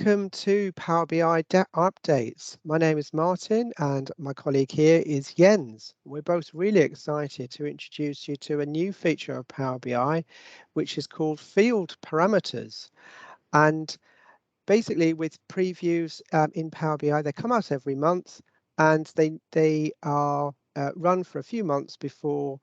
Welcome to Power BI Updates. My name is Martin and my colleague here is Jens. We're both really excited to introduce you to a new feature of Power BI, which is called Field Parameters. And basically with previews in Power BI, they come out every month and they are run for a few months before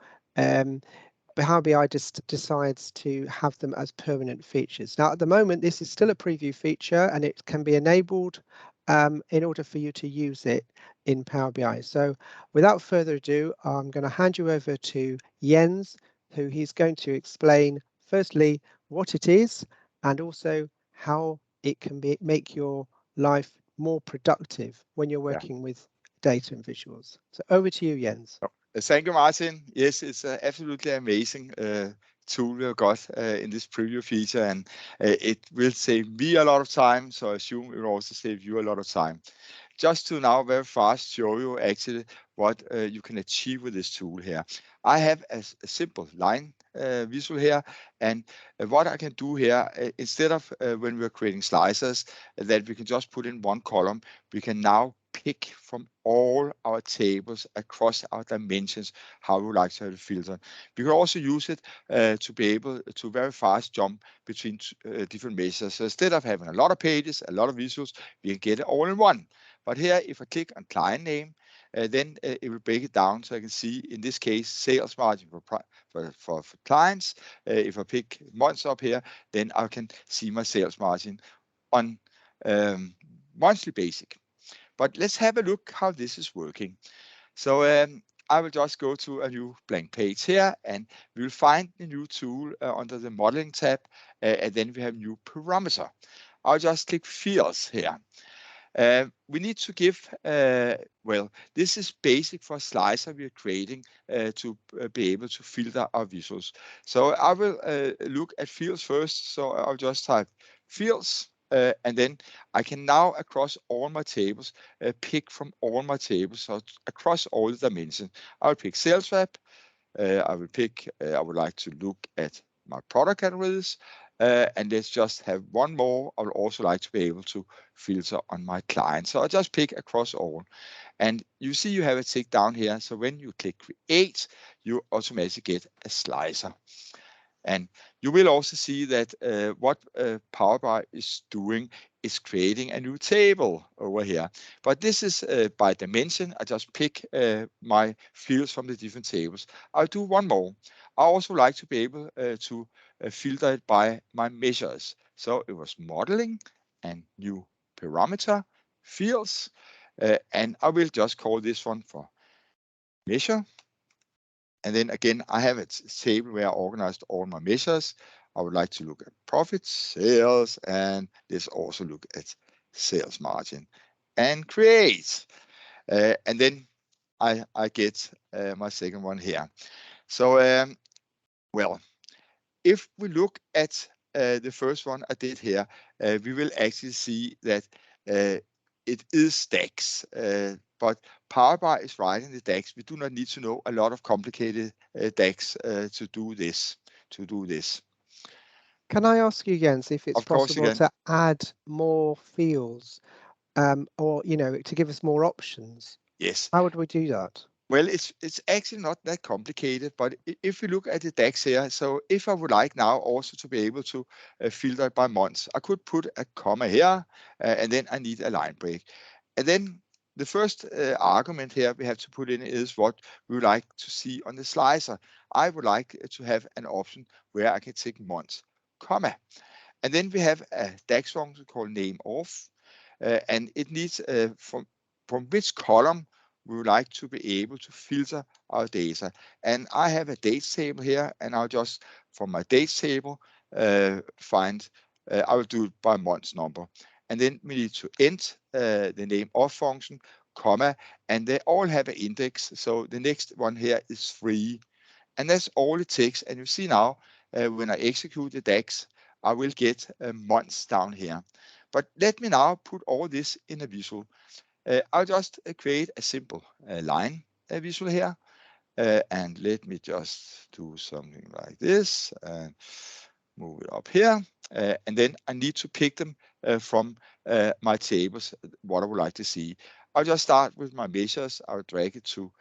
Power BI decides to have them as permanent features. Now, at the moment, this is still a preview feature and it can be enabled in order for you to use it in Power BI. So without further ado, I'm going to hand you over to Jens, who he's going to explain, firstly, what it is and also how it can make your life more productive when you're working with data and visuals. So over to you, Jens. Thank you, Martin. Yes, it's absolutely amazing tool we have got in this preview feature, and it will save me a lot of time, so I assume it will also save you a lot of time. Just to now very fast show you actually what you can achieve with this tool here. I have a simple line visual here, and what I can do here, instead of when we're creating slicers that we can just put in one column, we can now pick from all our tables across our dimensions how we like to have it filtered. We can also use it to be able to very fast jump between different measures. So instead of having a lot of pages, a lot of visuals, we can get it all in one. But here, if I click on client name, then it will break it down so I can see, in this case, sales margin for clients. If I pick months up here, then I can see my sales margin on monthly basis. But let's have a look how this is working. So I will just go to a new blank page here, and we will find the new tool under the modeling tab, and then we have new parameter. I'll just click fields here. We need to give, well, this is basic for a slicer we are creating to be able to filter our visuals. So I will look at fields first. So I'll just type fields. And then I can now, across all my tables, pick from all my tables. So across all the dimensions, I'll pick sales rep. I will pick, I would like to look at my product categories. And let's just have one more. I would also like to be able to filter on my client. So I just pick across all. And you see you have a tick down here. So when you click create, you automatically get a slicer. And you will also see that what PowerBI is doing is creating a new table over here. But this is by dimension. I just pick my fields from the different tables. I'll do one more. I also like to be able to filter it by my measures. So it was modeling and new parameter fields. And I will just call this one for measure. And then again, I have a table where I organized all my measures. I would like to look at profits, sales, and let's also look at sales margin and create. And then I get my second one here. So, well, if we look at the first one I did here, we will actually see that it is DAX. But PowerBI is writing the DAX. We do not need to know a lot of complicated DAX to do this. Can I ask you, Jens, if it's Of course, possible again, to add more fields or, to give us more options? yes. How would we do that? Well, it's actually not that complicated, but if we look at the DAX here, so if I would like now also to be able to filter by months, I could put a comma here, and then I need a line break. And then the first argument here we have to put in is what we would like to see on the slicer. I would like to have an option where I can take months, comma. And then we have a DAX function called name off, and it needs from which column we would like to be able to filter our data. And I have a dates table here, and I'll just, from my dates table, find, I will do it by month's number. And then we need to end the name of function, comma, and they all have an index. So the next one here is 3. And that's all it takes. And you see now, when I execute the DAX, I will get months down here. But let me now put all this in a visual. I'll just create a simple line visual here. And let me just do something like this. And move it up here, and then I need to pick them from my tables, what I would like to see. I'll just start with my measures. I'll drag it to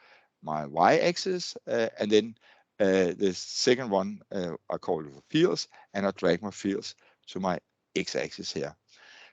my y-axis, and then the second one I call it fields, and I'll drag my fields to my x-axis here.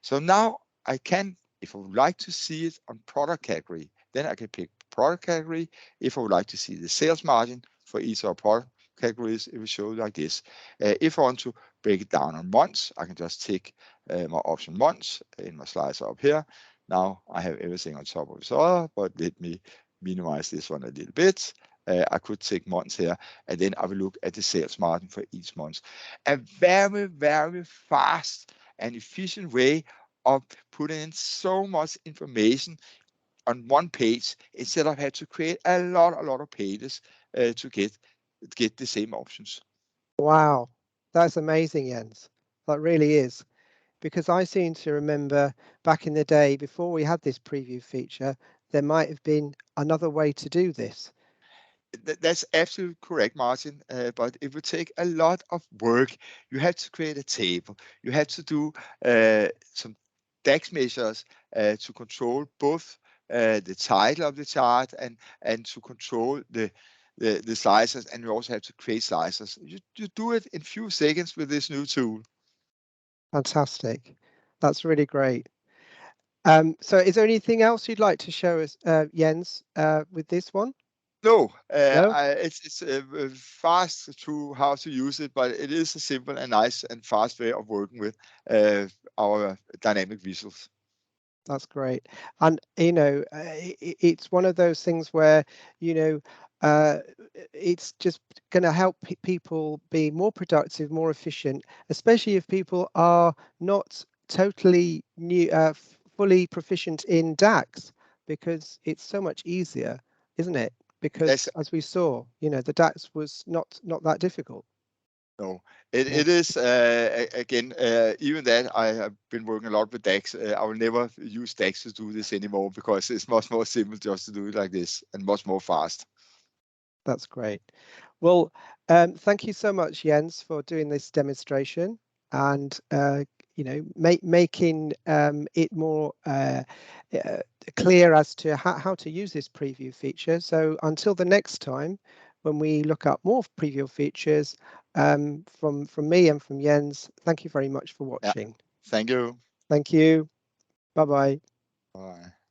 So now I can, if I would like to see it on product category, then I can pick product category. If I would like to see the sales margin for each of our product categories, it will show like this. If I want to break it down on months, I can just tick my option months in my slicer up here. Now I have everything on top of each other, but let me minimize this one a little bit. I could take months here, and then I will look at the sales margin for each month. A very, very fast and efficient way of putting in so much information on one page instead of having to create a lot of pages to get the same options. Wow, that's amazing, Jens. That really is. Because I seem to remember back in the day, before we had this preview feature, there might have been another way to do this. That's absolutely correct, Martin. But it would take a lot of work. You have to create a table. You have to do some DAX measures to control both the title of the chart and to control the slices. And you also have to create slices. You do it in few seconds with this new tool. Fantastic. That's really great. So is there anything else you'd like to show us, Jens, with this one? No, No? it's fast to how to use it, but it is a simple and nice and fast way of working with our dynamic visuals. That's great. And, it's one of those things where, it's just going to help people be more productive, more efficient, especially if people are not totally new, fully proficient in DAX, because it's so much easier, isn't it? That's Because as we saw, the DAX was not that difficult. no, Yeah, it is again even that I have been working a lot with DAX. I will never use DAX to do this anymore because it's much more simple just to do it like this and much more fast. that's great. Well, thank you so much, Jens, for doing this demonstration and making it more clear as to how to use this preview feature. So until the next time, when we look up more preview features from me and from Jens, thank you very much for Yeah, watching. thank you. Thank you. Bye bye. Bye.